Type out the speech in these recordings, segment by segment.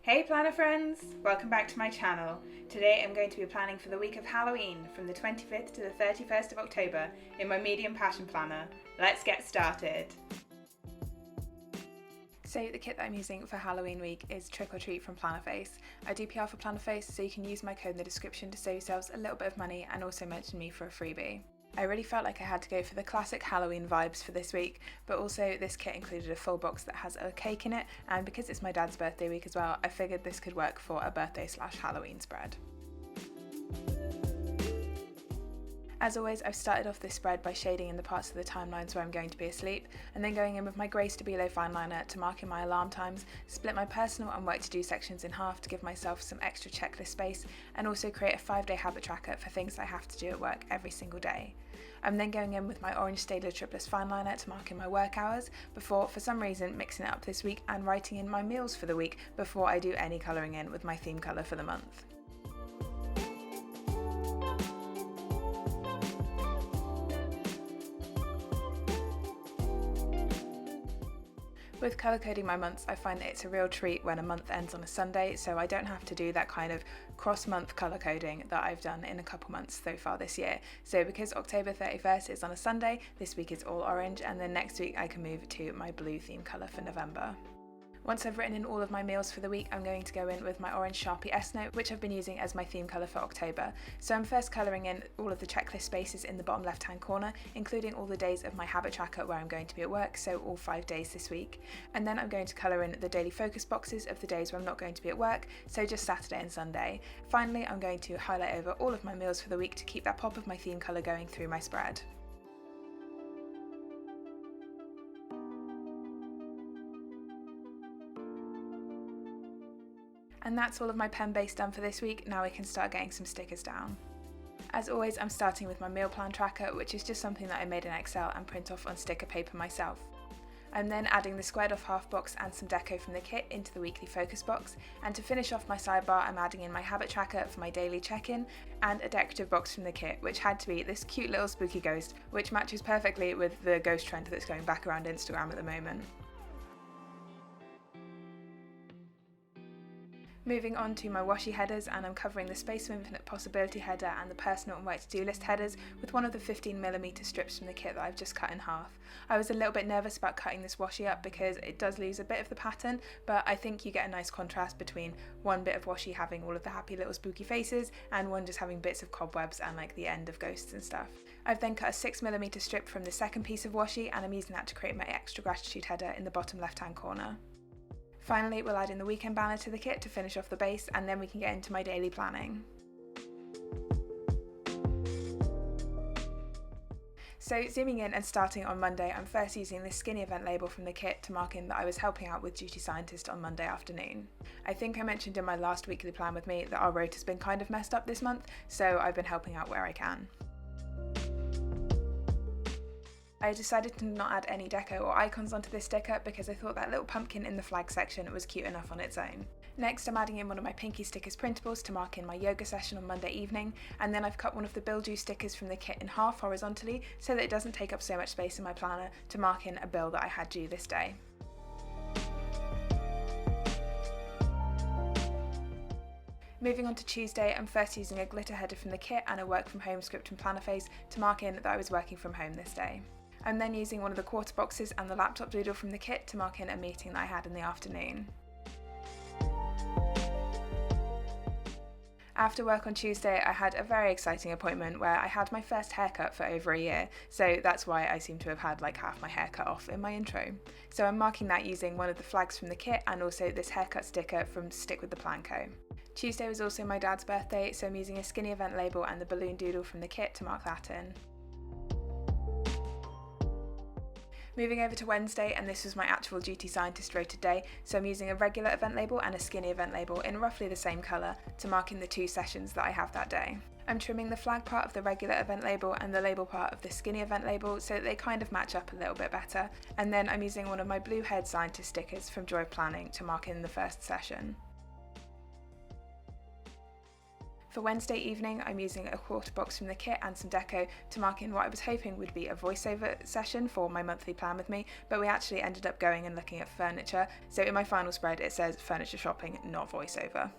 Hey planner friends! Welcome back to my channel. Today I'm going to be planning for the week of Halloween from the 25th to the 31st of October in my medium passion planner. Let's get started! So the kit that I'm using for Halloween week is Trick or Treat from Plannerface. I do PR for Plannerface, so you can use my code in the description to save yourselves a little bit of money and also mention me for a freebie. I really felt like I had to go for the classic Halloween vibes for this week, but also this kit included a full box that has a cake in it, and because it's my dad's birthday week as well, I figured this could work for a birthday/Halloween spread. As always, I've started off this spread by shading in the parts of the timelines where I'm going to be asleep, and then going in with my grey Stabilo fine liner to mark in my alarm times, split my personal and work to do sections in half to give myself some extra checklist space, and also create a 5-day habit tracker for things I have to do at work every single day. I'm then going in with my orange Staedtler tripless fine liner to mark in my work hours, before for some reason mixing it up this week and writing in my meals for the week before I do any colouring in with my theme colour for the month. With colour coding my months, I find that it's a real treat when a month ends on a Sunday, so I don't have to do that kind of cross-month colour coding that I've done in a couple months so far this year. So because October 31st is on a Sunday, this week is all orange, and then next week I can move to my blue theme colour for November. Once I've written in all of my meals for the week, I'm going to go in with my orange Sharpie S-Note, which I've been using as my theme colour for October. So I'm first colouring in all of the checklist spaces in the bottom left hand corner, including all the days of my habit tracker where I'm going to be at work, so all 5 days this week. And then I'm going to colour in the daily focus boxes of the days where I'm not going to be at work, so just Saturday and Sunday. Finally, I'm going to highlight over all of my meals for the week to keep that pop of my theme colour going through my spread. And that's all of my pen base done for this week. Now we can start getting some stickers down. As always, I'm starting with my meal plan tracker, which is just something that I made in Excel and print off on sticker paper myself. I'm then adding the squared off half box and some deco from the kit into the weekly focus box, and to finish off my sidebar I'm adding in my habit tracker for my daily check-in and a decorative box from the kit, which had to be this cute little spooky ghost, which matches perfectly with the ghost trend that's going back around Instagram at the moment. Moving on to my Washi Headers, and I'm covering the Space of Infinite Possibility header and the Personal and Work to-do list headers with one of the 15mm strips from the kit that I've just cut in half. I was a little bit nervous about cutting this washi up because it does lose a bit of the pattern, but I think you get a nice contrast between one bit of washi having all of the happy little spooky faces and one just having bits of cobwebs and like the end of ghosts and stuff. I've then cut a 6mm strip from the second piece of washi, and I'm using that to create my extra gratitude header in the bottom left hand corner. Finally, we'll add in the weekend banner to the kit to finish off the base, and then we can get into my daily planning. So zooming in and starting on Monday, I'm first using this skinny event label from the kit to mark in that I was helping out with Duty Scientist on Monday afternoon. I think I mentioned in my last weekly plan with me that our rota's been kind of messed up this month, so I've been helping out where I can. I decided to not add any deco or icons onto this sticker because I thought that little pumpkin in the flag section was cute enough on its own. Next, I'm adding in one of my Pinky Stickers printables to mark in my yoga session on Monday evening, and then I've cut one of the Bill Do stickers from the kit in half horizontally so that it doesn't take up so much space in my planner to mark in a bill that I had due this day. Moving on to Tuesday, I'm first using a glitter header from the kit and a work from home script from Plannerface to mark in that I was working from home this day. I'm then using one of the quarter boxes and the laptop doodle from the kit to mark in a meeting that I had in the afternoon. After work on Tuesday, I had a very exciting appointment where I had my first haircut for over a year, so that's why I seem to have had like half my hair cut off in my intro. So I'm marking that using one of the flags from the kit and also this haircut sticker from Stick with the Plan Co. Tuesday was also my dad's birthday, so I'm using a skinny event label and the balloon doodle from the kit to mark that in. Moving over to Wednesday, and this was my actual Duty Scientist rotated day, so I'm using a regular event label and a skinny event label in roughly the same colour to mark in the 2 sessions that I have that day. I'm trimming the flag part of the regular event label and the label part of the skinny event label so that they kind of match up a little bit better, and then I'm using one of my blue Head Scientist stickers from Joy of Planning to mark in the first session. For Wednesday evening, I'm using a quarter box from the kit and some deco to mark in what I was hoping would be a voiceover session for my monthly plan with me, but we actually ended up going and looking at furniture, so in my final spread it says furniture shopping, not voiceover.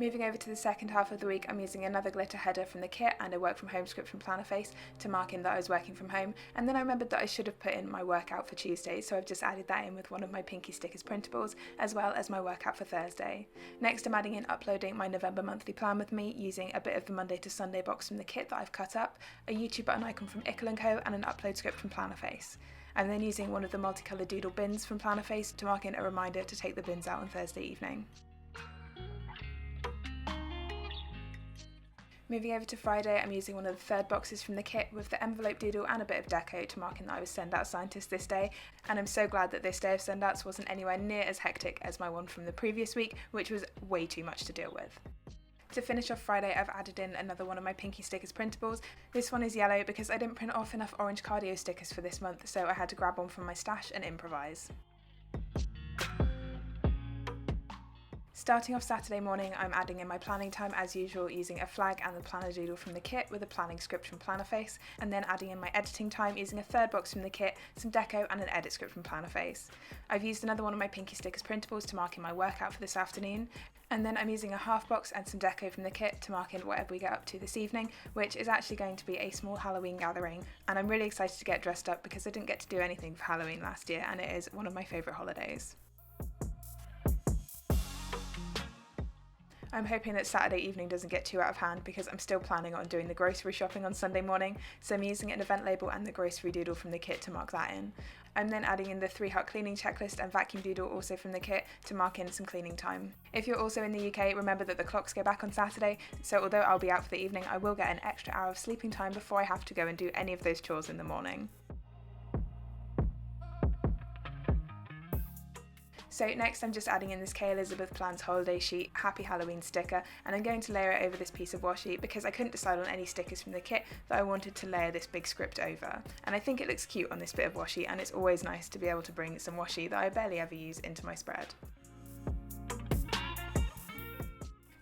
Moving over to the second half of the week, I'm using another glitter header from the kit and a work from home script from Plannerface to mark in that I was working from home, and then I remembered that I should have put in my workout for Tuesday, so I've just added that in with one of my Pinky Stickers printables, as well as my workout for Thursday. Next I'm adding in uploading my November monthly plan with me, using a bit of the Monday to Sunday box from the kit that I've cut up, a YouTube button icon from Ickle & Co, and an upload script from Plannerface. I'm then using one of the multicoloured doodle bins from Plannerface to mark in a reminder to take the bins out on Thursday evening. Moving over to Friday, I'm using one of the third boxes from the kit with the envelope doodle and a bit of deco to mark in that I was Send Out Scientist this day, and I'm so glad that this day of send outs wasn't anywhere near as hectic as my one from the previous week, which was way too much to deal with. To finish off Friday, I've added in another one of my Pinky Stickers printables. This one is yellow because I didn't print off enough orange cardio stickers for this month, so I had to grab one from my stash and improvise. Starting off Saturday morning, I'm adding in my planning time as usual, using a flag and the planner doodle from the kit with a planning script from Plannerface, and then adding in my editing time using a third box from the kit, some deco and an edit script from Plannerface. I've used another one of my Pinky Stickers printables to mark in my workout for this afternoon, and then I'm using a half box and some deco from the kit to mark in whatever we get up to this evening, which is actually going to be a small Halloween gathering, and I'm really excited to get dressed up because I didn't get to do anything for Halloween last year and it is one of my favourite holidays. I'm hoping that Saturday evening doesn't get too out of hand because I'm still planning on doing the grocery shopping on Sunday morning, so I'm using an event label and the grocery doodle from the kit to mark that in. I'm then adding in the 3-hut cleaning checklist and vacuum doodle also from the kit to mark in some cleaning time. If you're also in the UK, remember that the clocks go back on Saturday, so although I'll be out for the evening, I will get an extra hour of sleeping time before I have to go and do any of those chores in the morning. So next I'm just adding in this K Elizabeth Plans holiday sheet Happy Halloween sticker, and I'm going to layer it over this piece of washi because I couldn't decide on any stickers from the kit that I wanted to layer this big script over. And I think it looks cute on this bit of washi, and it's always nice to be able to bring some washi that I barely ever use into my spread.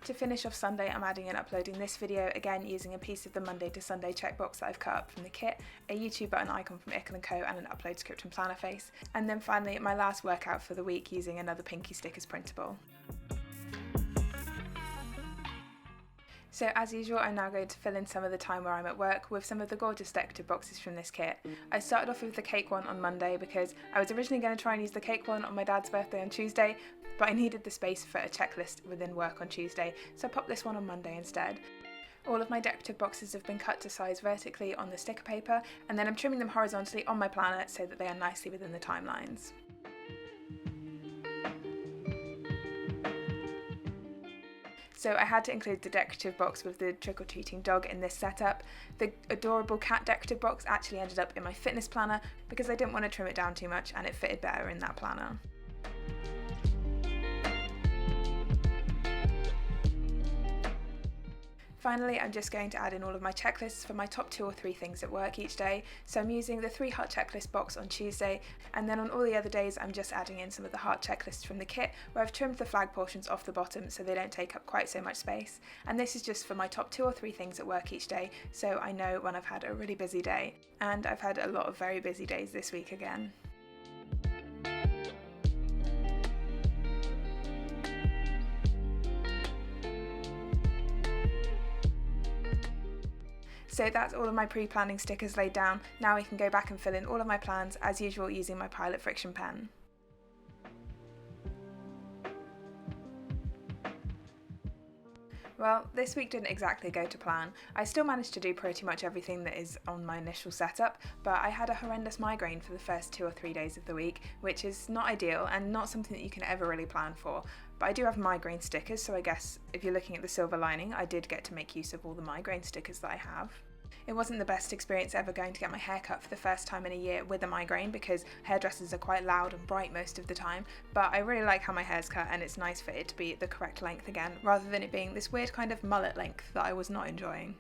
To finish off Sunday, I'm adding and uploading this video, again using a piece of the Monday to Sunday checkbox that I've cut up from the kit, a YouTube button icon from Ickle & Co and an upload script from Plannerface, and then finally my last workout for the week using another Pinky Stickers printable. So as usual, I'm now going to fill in some of the time where I'm at work with some of the gorgeous decorative boxes from this kit. I started off with the cake one on Monday because I was originally going to try and use the cake one on my dad's birthday on Tuesday, but I needed the space for a checklist within work on Tuesday, so I popped this one on Monday instead. All of my decorative boxes have been cut to size vertically on the sticker paper, and then I'm trimming them horizontally on my planner so that they are nicely within the timelines. So I had to include the decorative box with the trick-or-treating dog in this setup. The adorable cat decorative box actually ended up in my fitness planner because I didn't want to trim it down too much and it fitted better in that planner. Finally, I'm just going to add in all of my checklists for my top 2 or 3 things at work each day. So I'm using the 3 heart checklist box on Tuesday, and then on all the other days I'm just adding in some of the heart checklists from the kit where I've trimmed the flag portions off the bottom so they don't take up quite so much space. And this is just for my top 2 or 3 things at work each day, so I know when I've had a really busy day. And I've had a lot of very busy days this week again. So that's all of my pre-planning stickers laid down. Now we can go back and fill in all of my plans as usual using my Pilot Friction pen. Well, this week didn't exactly go to plan. I still managed to do pretty much everything that is on my initial setup, but I had a horrendous migraine for the first 2 or 3 days of the week, which is not ideal and not something that you can ever really plan for. But I do have migraine stickers, so I guess if you're looking at the silver lining, I did get to make use of all the migraine stickers that I have. It wasn't the best experience ever going to get my hair cut for the first time in a year with a migraine because hairdressers are quite loud and bright most of the time, but I really like how my hair's cut and it's nice for it to be the correct length again, rather than it being this weird kind of mullet length that I was not enjoying.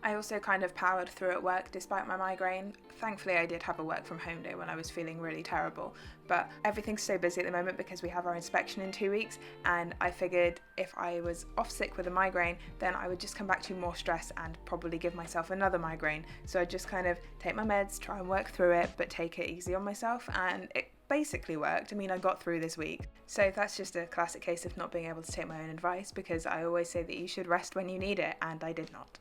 I also kind of powered through at work despite my migraine. Thankfully, I did have a work from home day when I was feeling really terrible, but everything's so busy at the moment because we have our inspection in 2 weeks, and I figured if I was off sick with a migraine, then I would just come back to more stress and probably give myself another migraine. So I just kind of take my meds, try and work through it, but take it easy on myself, and it basically worked. I mean, I got through this week. So that's just a classic case of not being able to take my own advice, because I always say that you should rest when you need it, and I did not.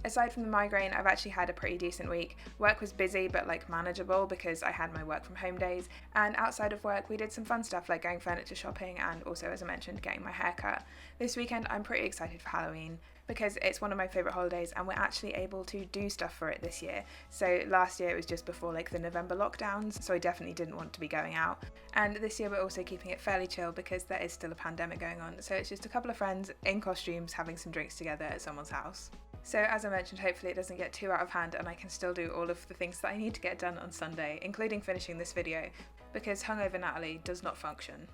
Aside from the migraine, I've actually had a pretty decent week. Work was busy but manageable because I had my work from home days, and outside of work we did some fun stuff like going furniture shopping and also, as I mentioned, getting my hair cut. This weekend I'm pretty excited for Halloween because it's one of my favourite holidays and we're actually able to do stuff for it this year. So last year it was just before the November lockdowns, so I definitely didn't want to be going out. And this year we're also keeping it fairly chill because there is still a pandemic going on, so it's just a couple of friends in costumes having some drinks together at someone's house. So as I mentioned, hopefully it doesn't get too out of hand and I can still do all of the things that I need to get done on Sunday, including finishing this video, because hungover Natalie does not function.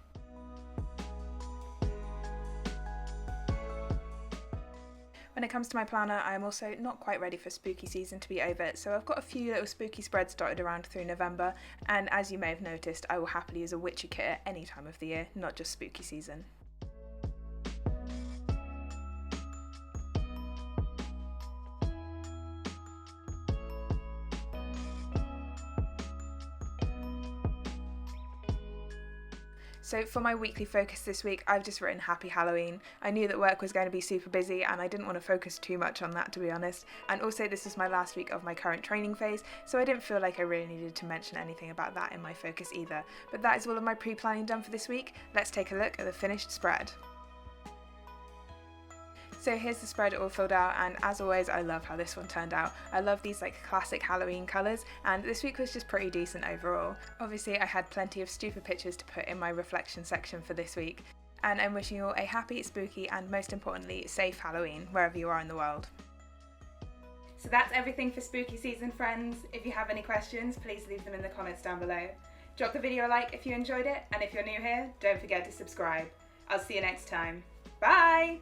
When it comes to my planner, I am also not quite ready for spooky season to be over, so I've got a few little spooky spreads dotted around through November, and as you may have noticed, I will happily use a witchy kit at any time of the year, not just spooky season. So for my weekly focus this week, I've just written Happy Halloween. I knew that work was going to be super busy and I didn't want to focus too much on that, to be honest. And also this is my last week of my current training phase, so I didn't feel like I really needed to mention anything about that in my focus either. But that is all of my pre-planning done for this week. Let's take a look at the finished spread. So here's the spread all filled out, and as always I love how this one turned out. I love these classic Halloween colours, and this week was just pretty decent overall. Obviously I had plenty of stupid pictures to put in my reflection section for this week, and I'm wishing you all a happy, spooky and most importantly safe Halloween wherever you are in the world. So that's everything for spooky season, friends. If you have any questions, please leave them in the comments down below. Drop the video a like if you enjoyed it, and if you're new here, don't forget to subscribe. I'll see you next time. Bye!